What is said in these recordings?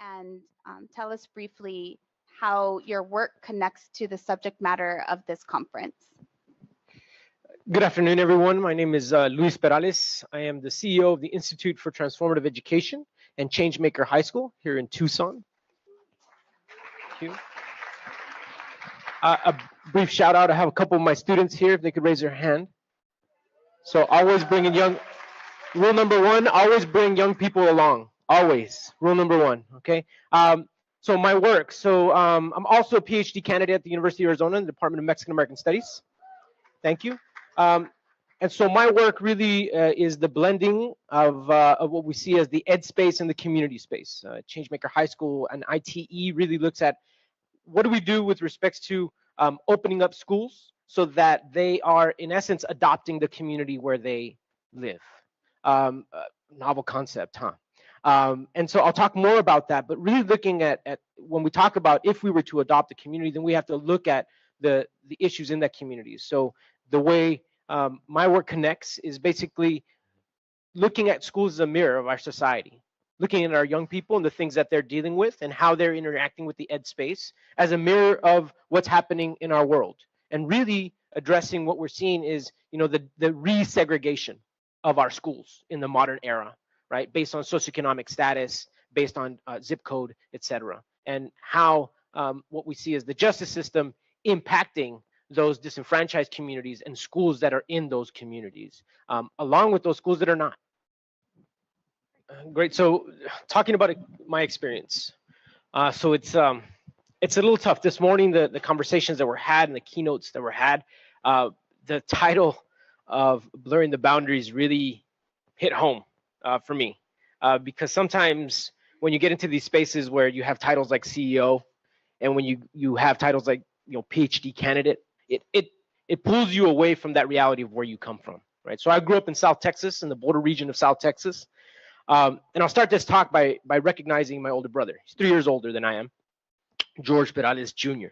and tell us briefly how your work connects to the subject matter of this conference. Good afternoon, everyone. My name is Luis Perales. I am the CEO of the Institute for Transformative Education and Changemaker High School here in Tucson. Thank you. A brief shout out. I have a couple of my students here, if they could raise their hand. So always bringing young, rule number one, always bring young people along. Always, rule number one, okay? So my work, I'm also a PhD candidate at the University of Arizona in the Department of Mexican American Studies. Thank you. And so my work really is the blending of what we see as the ed space and the community space. Changemaker High School and ITE really looks at what do we do with respects to opening up schools so that they are, in essence, adopting the community where they live. Novel concept, huh? And so I'll talk more about that, but really looking at when we talk about if we were to adopt a community, then we have to look at the issues in that community. So the way my work connects is basically looking at schools as a mirror of our society, looking at our young people and the things that they're dealing with and how they're interacting with the ed space as a mirror of what's happening in our world. And really addressing what we're seeing is, the resegregation of our schools in the modern era, right? Based on socioeconomic status, based on zip code, et cetera. And how what we see as the justice system impacting those disenfranchised communities and schools that are in those communities, along with those schools that are not. Great. So talking about my experience. So it's a little tough. This morning, the conversations that were had and the keynotes that were had, the title of Blurring the Boundaries really hit home for me. Because sometimes when you get into these spaces where you have titles like CEO, and when you have titles like PhD candidate, it pulls you away from that reality of where you come from, right? So I grew up in South Texas, in the border region of South Texas. And I'll start this talk by recognizing my older brother. He's 3 years older than I am, George Perales Jr.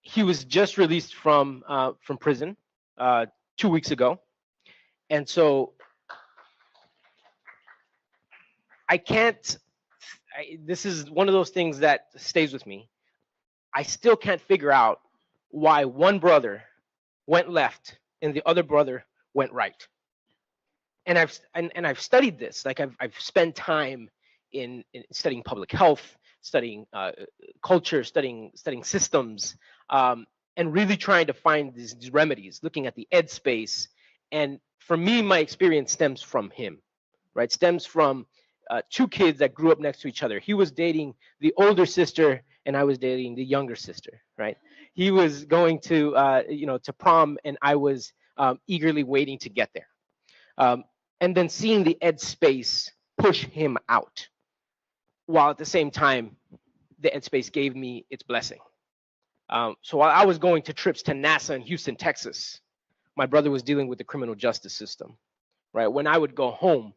He was just released from prison 2 weeks ago. And so this is one of those things that stays with me. I still can't figure out why one brother went left and the other brother went right. And I've studied this. Like I've spent time in studying public health, studying culture, studying systems, and really trying to find these remedies, looking at the ed space. And for me, my experience stems from him, right? Stems from 2 kids that grew up next to each other. He was dating the older sister and I was dating the younger sister, right? He was going to to prom and I was eagerly waiting to get there. And then seeing the ed space push him out, while at the same time, the ed space gave me its blessing. So while I was going to trips to NASA in Houston, Texas, my brother was dealing with the criminal justice system, right? When I would go home,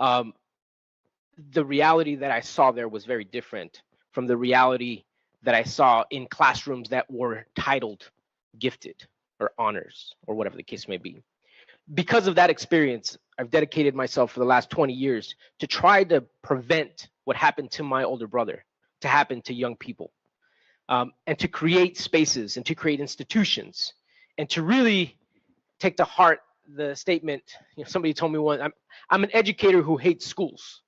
the reality that I saw there was very different from the reality that I saw in classrooms that were titled gifted or honors or whatever the case may be. Because of that experience, I've dedicated myself for the last 20 years to try to prevent what happened to my older brother to happen to young people, and to create spaces and to create institutions and to really take to heart the statement. Somebody told me once, I'm an educator who hates schools.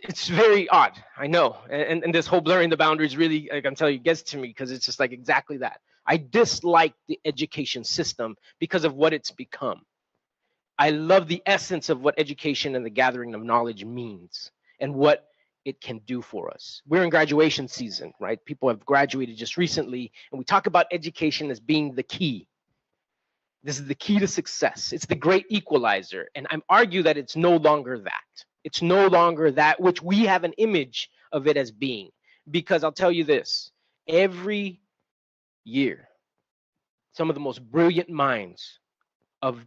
It's very odd, I know, and this whole blurring the boundaries really, I can tell you, gets to me because it's just like exactly that. I dislike the education system because of what it's become. I love the essence of what education and the gathering of knowledge means and what it can do for us. We're in graduation season, right? People have graduated just recently, and we talk about education as being the key. This is the key to success. It's the great equalizer, and I argue that it's no longer that. It's no longer that which we have an image of it as being. Because I'll tell you this, every year, some of the most brilliant minds of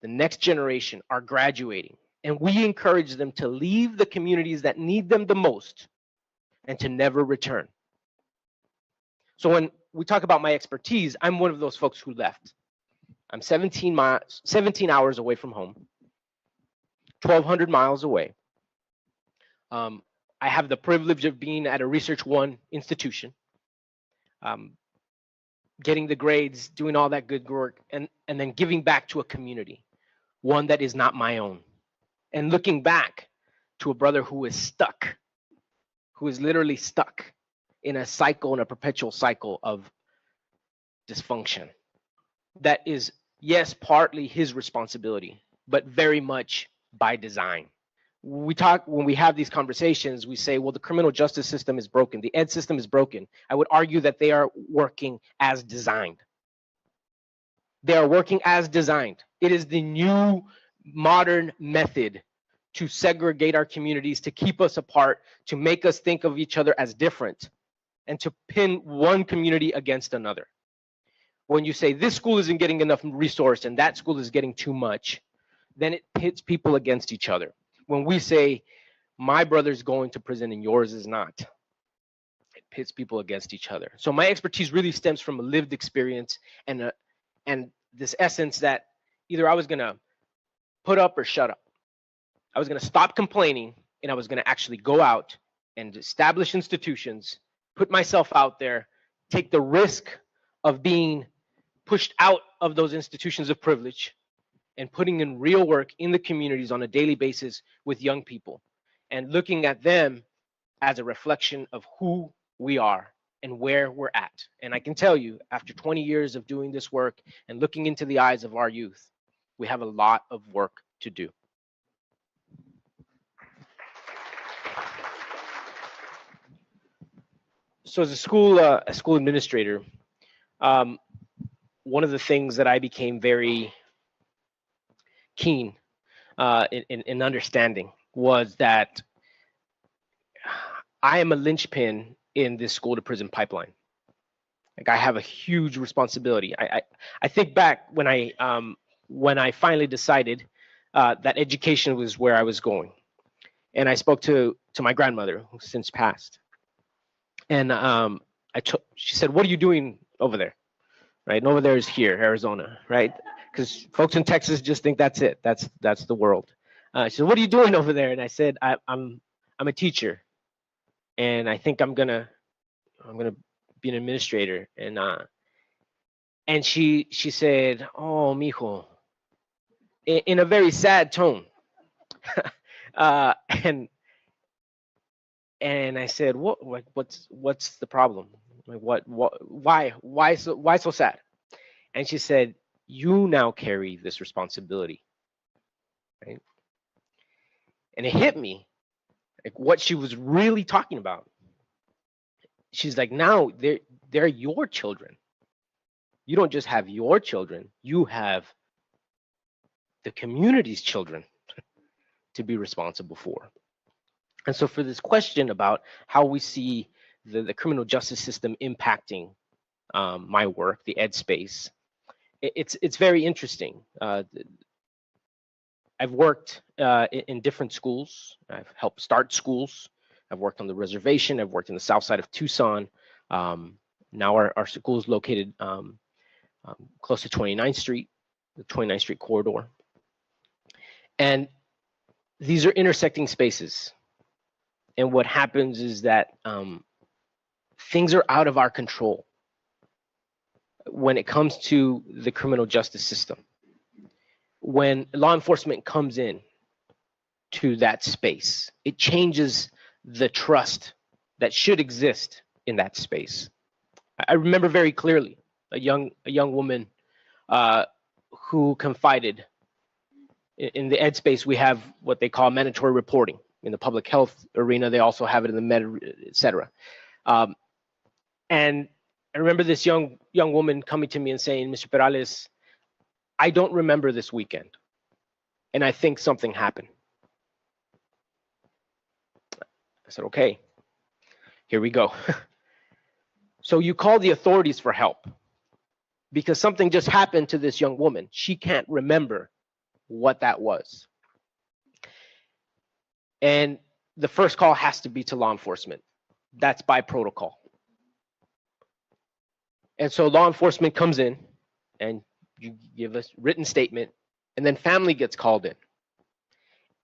the next generation are graduating, and we encourage them to leave the communities that need them the most and to never return. So when we talk about my expertise, I'm one of those folks who left. I'm 17 hours away from home, 1,200 miles away. I have the privilege of being at a Research One institution, getting the grades, doing all that good work, and then giving back to a community, one that is not my own, and looking back to a brother who is stuck, who is literally stuck in a cycle, in a perpetual cycle of dysfunction. That is, yes, partly his responsibility, but very much by design. When we have these conversations, we say, well, the criminal justice system is broken, the ed system is broken. I would argue that they are working as designed. They are working as designed. It is the new modern method to segregate our communities, to keep us apart, to make us think of each other as different, and to pin one community against another. When you say this school isn't getting enough resource and that school is getting too much, then it pits people against each other. When we say my brother's going to prison and yours is not, it pits people against each other. So my expertise really stems from a lived experience and this essence that either I was gonna put up or shut up. I was gonna stop complaining, and I was gonna actually go out and establish institutions, put myself out there, take the risk of being pushed out of those institutions of privilege, and putting in real work in the communities on a daily basis with young people, and looking at them as a reflection of who we are and where we're at. And I can tell you, after 20 years of doing this work and looking into the eyes of our youth, we have a lot of work to do. So as a school administrator, one of the things that I became very keen in understanding was that I am a linchpin in this school to prison pipeline. Like, I have a huge responsibility. I think back when I finally decided that education was where I was going, and I spoke to my grandmother, who's since passed, and she said, "What are you doing over there?" Right, and over there is here, Arizona, right? Because folks in Texas just think that's it. That's the world. She said, "What are you doing over there?" And I said, "I'm a teacher, and I think I'm gonna be an administrator." And she said, "Oh, mijo," in a very sad tone. And I said, what's the problem? Like, why so sad? And she said, "You now carry this responsibility," right? And it hit me, like, what she was really talking about. She's like, now they're your children. You don't just have your children, you have the community's children to be responsible for. And so for this question about how we see the criminal justice system impacting my work, the ed space, it's very interesting. I've worked in different schools. I've helped start schools. I've worked on the reservation. I've worked in the south side of Tucson. Now our school is located close to 29th Street, the 29th Street corridor. And these are intersecting spaces. And what happens is that things are out of our control when it comes to the criminal justice system. When law enforcement comes in to that space, it changes the trust that should exist in that space. I remember very clearly a young woman who confided in the ed space. We have what they call mandatory reporting. In the public health arena, they also have it in the med, et cetera. And I remember this young woman coming to me and saying, "Mr. Perales, I don't remember this weekend, and I think something happened." I said, "Okay, here we go." So you call the authorities for help because something just happened to this young woman. She can't remember what that was. And the first call has to be to law enforcement. That's by protocol. And so law enforcement comes in and you give a written statement, and then family gets called in.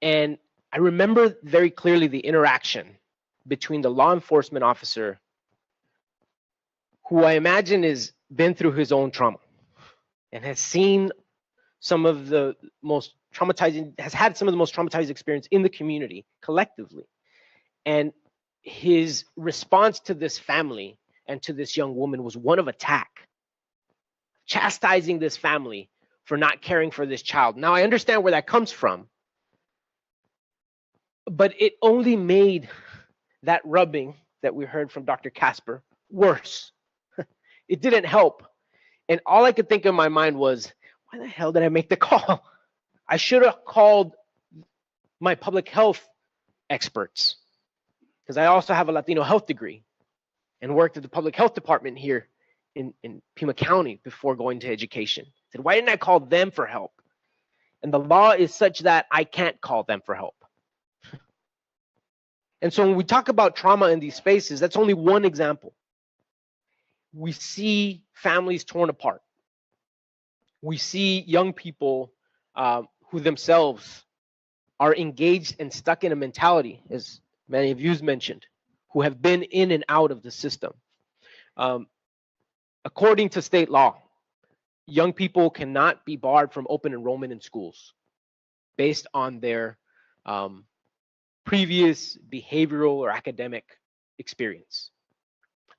And I remember very clearly the interaction between the law enforcement officer, who I imagine has been through his own trauma and has seen some of the most traumatizing, has had some of the most traumatizing experience in the community collectively. And his response to this family and to this young woman was one of attack, chastising this family for not caring for this child. Now, I understand where that comes from, but it only made that rubbing that we heard from Dr. Casper worse. It didn't help. And all I could think in my mind was, why the hell did I make the call? I should have called my public health experts, because I also have a Latino health degree and worked at the public health department here in Pima County before going to education. I said, why didn't I call them for help? And the law is such that I can't call them for help. And so when we talk about trauma in these spaces, that's only one example. We see families torn apart. We see young people who themselves are engaged and stuck in a mentality, as many of you mentioned, who have been in and out of the system. According to state law, young people cannot be barred from open enrollment in schools based on their previous behavioral or academic experience,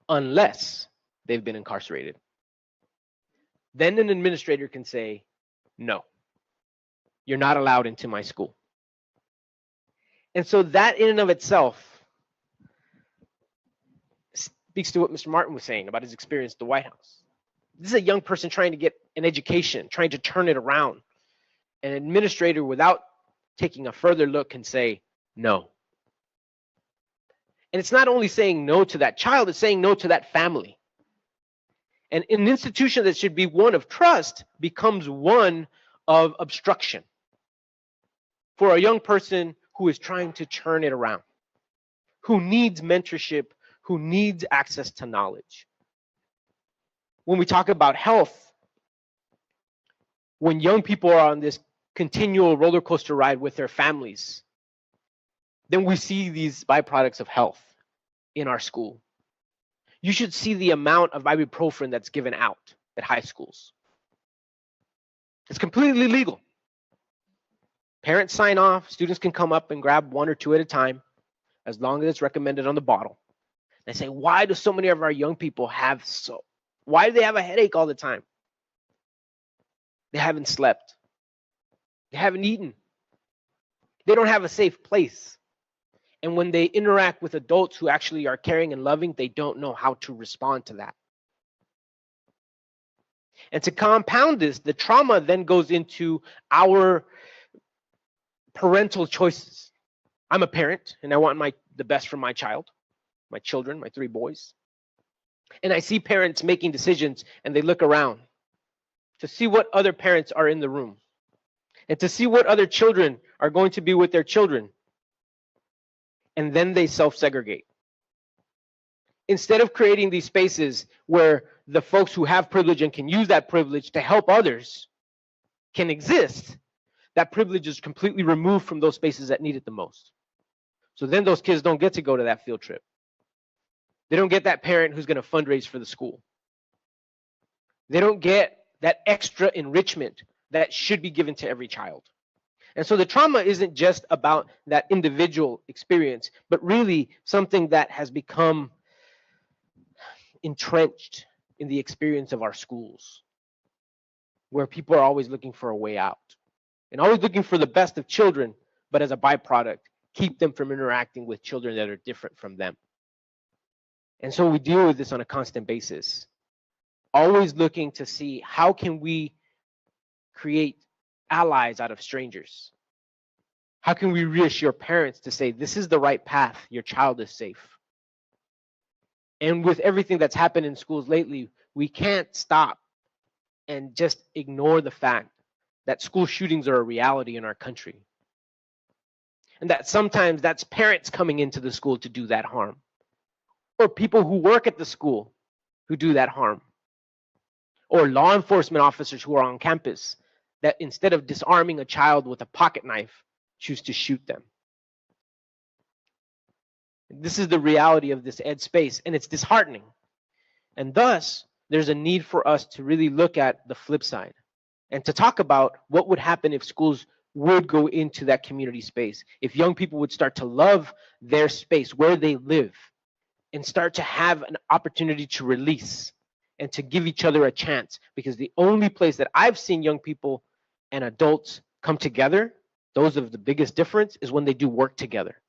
unless they've been incarcerated. Then an administrator can say, no, you're not allowed into my school. And so that in and of itself speaks to what Mr. Martin was saying about his experience at the White House. This is a young person trying to get an education, trying to turn it around. An administrator, without taking a further look, can say no. And it's not only saying no to that child, it's saying no to that family. And an institution that should be one of trust becomes one of obstruction for a young person who is trying to turn it around, who needs mentorship, who needs access to knowledge. When we talk about health, when young people are on this continual roller coaster ride with their families, then we see these byproducts of health in our school. You should see the amount of ibuprofen that's given out at high schools. It's completely legal. Parents sign off, students can come up and grab one or two at a time, as long as it's recommended on the bottle. They say, why do so many of our young people why do they have a headache all the time? They haven't slept. They haven't eaten. They don't have a safe place. And when they interact with adults who actually are caring and loving, they don't know how to respond to that. And to compound this, the trauma then goes into our parental choices. I'm a parent and I want the best for my child, my children, my 3 boys. And I see parents making decisions and they look around to see what other parents are in the room and to see what other children are going to be with their children. And then they self-segregate. Instead of creating these spaces where the folks who have privilege and can use that privilege to help others can exist, that privilege is completely removed from those spaces that need it the most. So then those kids don't get to go to that field trip. They don't get that parent who's going to fundraise for the school. They don't get that extra enrichment that should be given to every child. And so the trauma isn't just about that individual experience, but really something that has become entrenched in the experience of our schools, where people are always looking for a way out and always looking for the best of children, but as a byproduct, keep them from interacting with children that are different from them. And so we deal with this on a constant basis, always looking to see how can we create allies out of strangers? How can we reassure parents to say, this is the right path, your child is safe? And with everything that's happened in schools lately, we can't stop and just ignore the fact that school shootings are a reality in our country. And that sometimes that's parents coming into the school to do that harm, or people who work at the school who do that harm, or law enforcement officers who are on campus that instead of disarming a child with a pocket knife, choose to shoot them. This is the reality of this ed space, and it's disheartening. And thus, there's a need for us to really look at the flip side and to talk about what would happen if schools would go into that community space, if young people would start to love their space where they live and start to have an opportunity to release and to give each other a chance. Because the only place that I've seen young people and adults come together, those of the biggest difference, is when they do work together.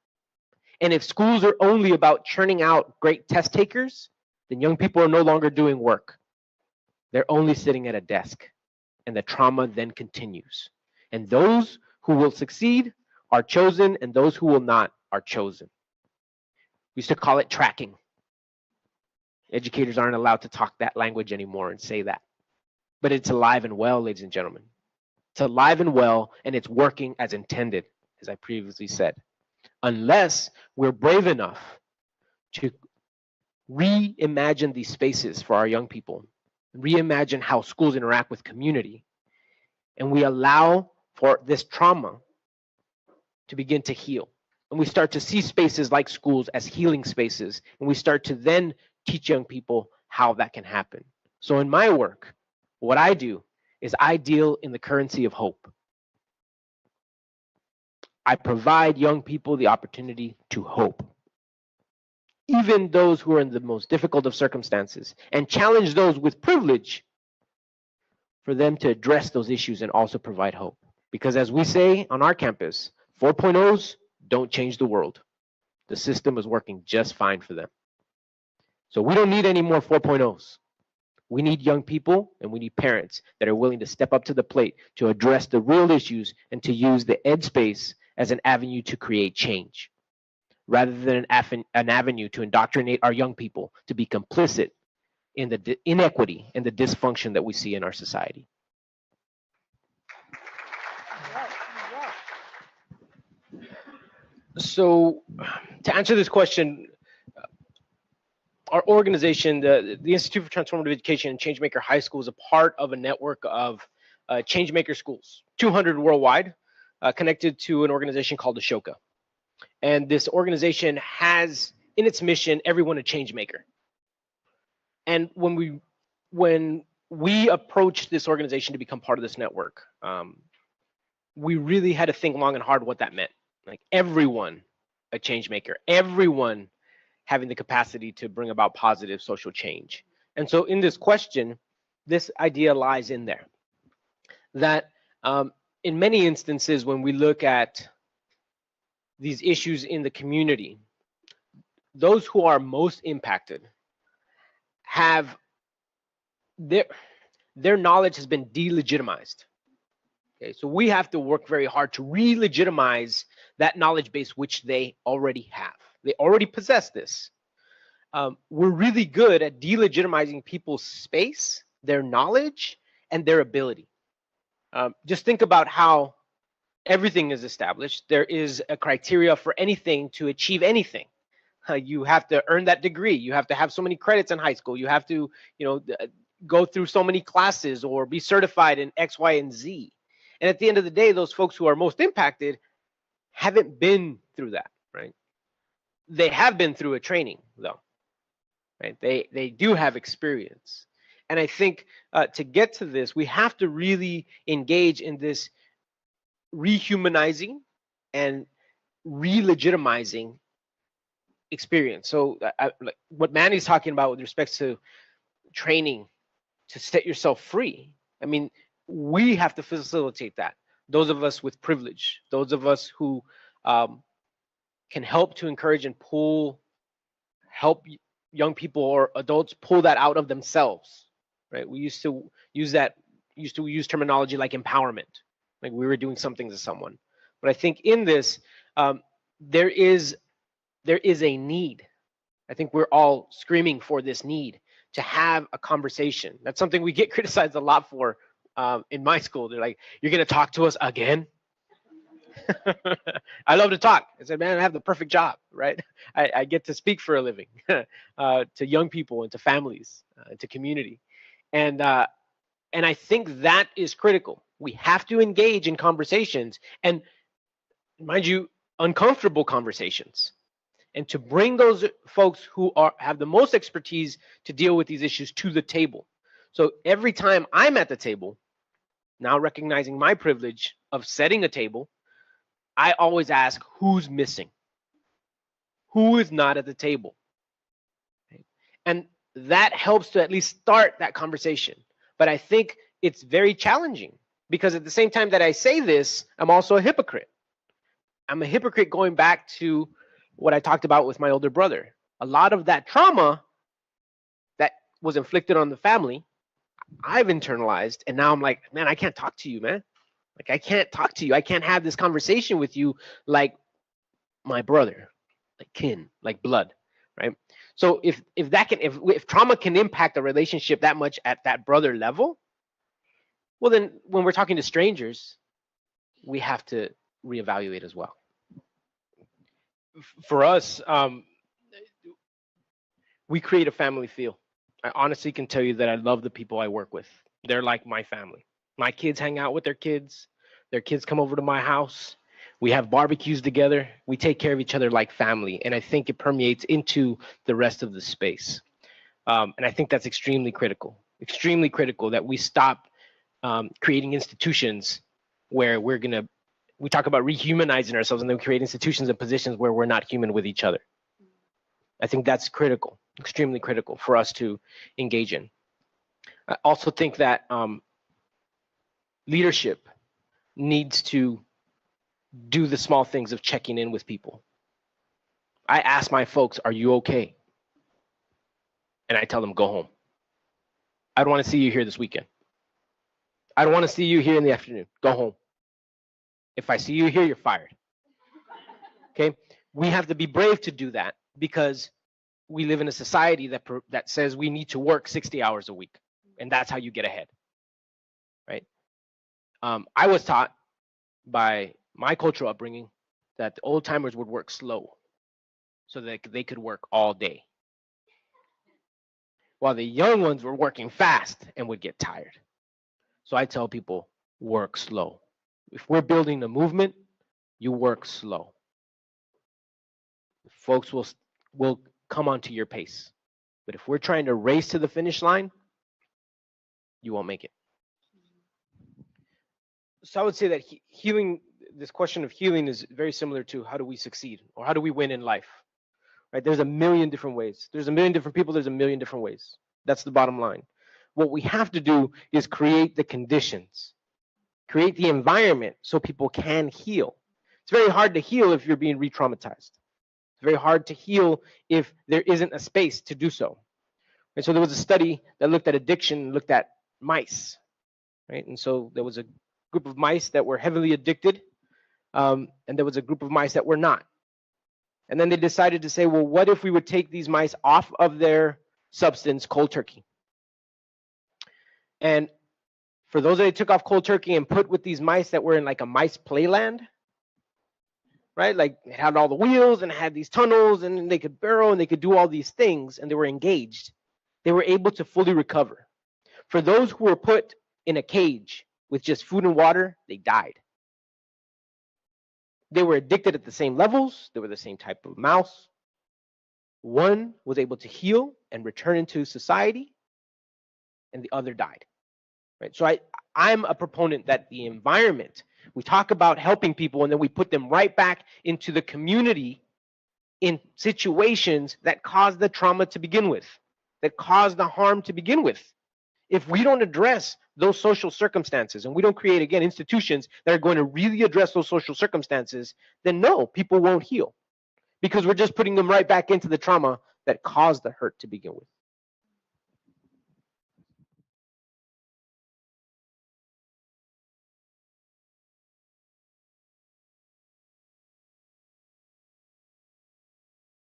And if schools are only about churning out great test takers, then young people are no longer doing work. They're only sitting at a desk, and the trauma then continues. And those who will succeed are chosen, and those who will not are chosen. We used to call it tracking. Educators aren't allowed to talk that language anymore and say that. But it's alive and well, ladies and gentlemen. It's alive and well, and it's working as intended, as I previously said. Unless we're brave enough to reimagine these spaces for our young people, reimagine how schools interact with community, and we allow for this trauma to begin to heal. And we start to see spaces like schools as healing spaces, and we start to then teach young people how that can happen. So in my work, what I do is I deal in the currency of hope. I provide young people the opportunity to hope, even those who are in the most difficult of circumstances, and challenge those with privilege for them to address those issues and also provide hope. Because as we say on our campus, 4.0s don't change the world. The system is working just fine for them. So we don't need any more 4.0s. We need young people and we need parents that are willing to step up to the plate to address the real issues and to use the ed space as an avenue to create change, rather than an avenue to indoctrinate our young people to be complicit in the inequity and the dysfunction that we see in our society. So to answer this question, our organization, the Institute for Transformative Education and Changemaker High School, is a part of a network of Changemaker schools, 200 worldwide, connected to an organization called Ashoka. And this organization has in its mission, everyone a change maker. And when we approached this organization to become part of this network, we really had to think long and hard what that meant. Like everyone a change maker, everyone having the capacity to bring about positive social change. And so in this question, this idea lies in there, that in many instances, when we look at these issues in the community, those who are most impacted have their knowledge has been delegitimized. Okay, so we have to work very hard to re-legitimize that knowledge base which they already have. They already possess this. We're really good at delegitimizing people's space, their knowledge, and their ability. Just think about how everything is established. There is a criteria for anything to achieve anything. You have to earn that degree. You have to have so many credits in high school. You have to, go through so many classes or be certified in X, Y, and Z. And at the end of the day, those folks who are most impacted haven't been through that, right? They have been through a training, though, right? They do have experience. And I think to get to this, we have to really engage in this rehumanizing and re-legitimizing experience. So like what Manny's talking about with respect to training to set yourself free, I mean, we have to facilitate that. Those of us with privilege, those of us who can help to encourage and help young people or adults pull that out of themselves, right? We used to use terminology like empowerment, like we were doing something to someone. But I think in this, there is a need. I think we're all screaming for this need to have a conversation. That's something we get criticized a lot for in my school. They're like, "You're gonna talk to us again?" I love to talk. I said, man, I have the perfect job, right? I get to speak for a living to young people and to families, to community. And I think that is critical. We have to engage in conversations, and mind you, uncomfortable conversations. and to bring those folks who have the most expertise to deal with these issues to the table. So every time I'm at the table, now recognizing my privilege of setting a table, I always ask, who's missing? Who is not at the table? Okay. And that helps to at least start that conversation. But I think it's very challenging because at the same time that I say this, I'm also a hypocrite. I'm a hypocrite going back to what I talked about with my older brother. A lot of that trauma that was inflicted on the family, I've internalized, and now I'm like, man, I can't talk to you, man. Like, I can't talk to you. I can't have this conversation with you like my brother, like kin, like blood, right? So if trauma can impact a relationship that much at that brother level, well, then when we're talking to strangers, we have to reevaluate as well. For us, we create a family feel. I honestly can tell you that I love the people I work with. They're like my family. My kids hang out with their kids come over to my house. We have barbecues together. We take care of each other like family. And I think it permeates into the rest of the space. And I think that's extremely critical that we stop creating institutions where we talk about rehumanizing ourselves and then we create institutions and positions where we're not human with each other. I think that's critical, extremely critical for us to engage in. I also think that leadership needs to do the small things of checking in with people. I ask my folks, are you okay? And I tell them, go home. I don't want to see you here this weekend. I don't want to see you here in the afternoon. Go home. If I see you here, you're fired. Okay? We have to be brave to do that because we live in a society that says we need to work 60 hours a week, and that's how you get ahead, right? I was taught by my cultural upbringing that the old timers would work slow so that they could work all day, while the young ones were working fast and would get tired. So I tell people, work slow. If we're building a movement, you work slow. Folks will come onto your pace. But if we're trying to race to the finish line, you won't make it. So I would say that healing, this question of healing is very similar to how do we succeed or how do we win in life, right? There's a million different ways. There's a million different people. There's a million different ways. That's the bottom line. What we have to do is create the conditions, create the environment so people can heal. It's very hard to heal if you're being re-traumatized. It's very hard to heal if there isn't a space to do so. And so there was a study that looked at addiction, looked at mice, right? And so there was a group of mice that were heavily addicted, and there was a group of mice that were not. And then they decided to say, well, what if we would take these mice off of their substance cold turkey? And for those that they took off cold turkey and put with these mice that were in like a mice playland, right? Like it had all the wheels and it had these tunnels and they could burrow and they could do all these things and they were engaged. They were able to fully recover. For those who were put in a cage with just food and water, they died. They were addicted at the same levels. They were the same type of mouse. One was able to heal and return into society, and the other died. Right? So I'm a proponent that the environment, we talk about helping people and then we put them right back into the community in situations that caused the trauma to begin with, that caused the harm to begin with. If we don't address those social circumstances and we don't create, again, institutions that are going to really address those social circumstances, then no, people won't heal because we're just putting them right back into the trauma that caused the hurt to begin with.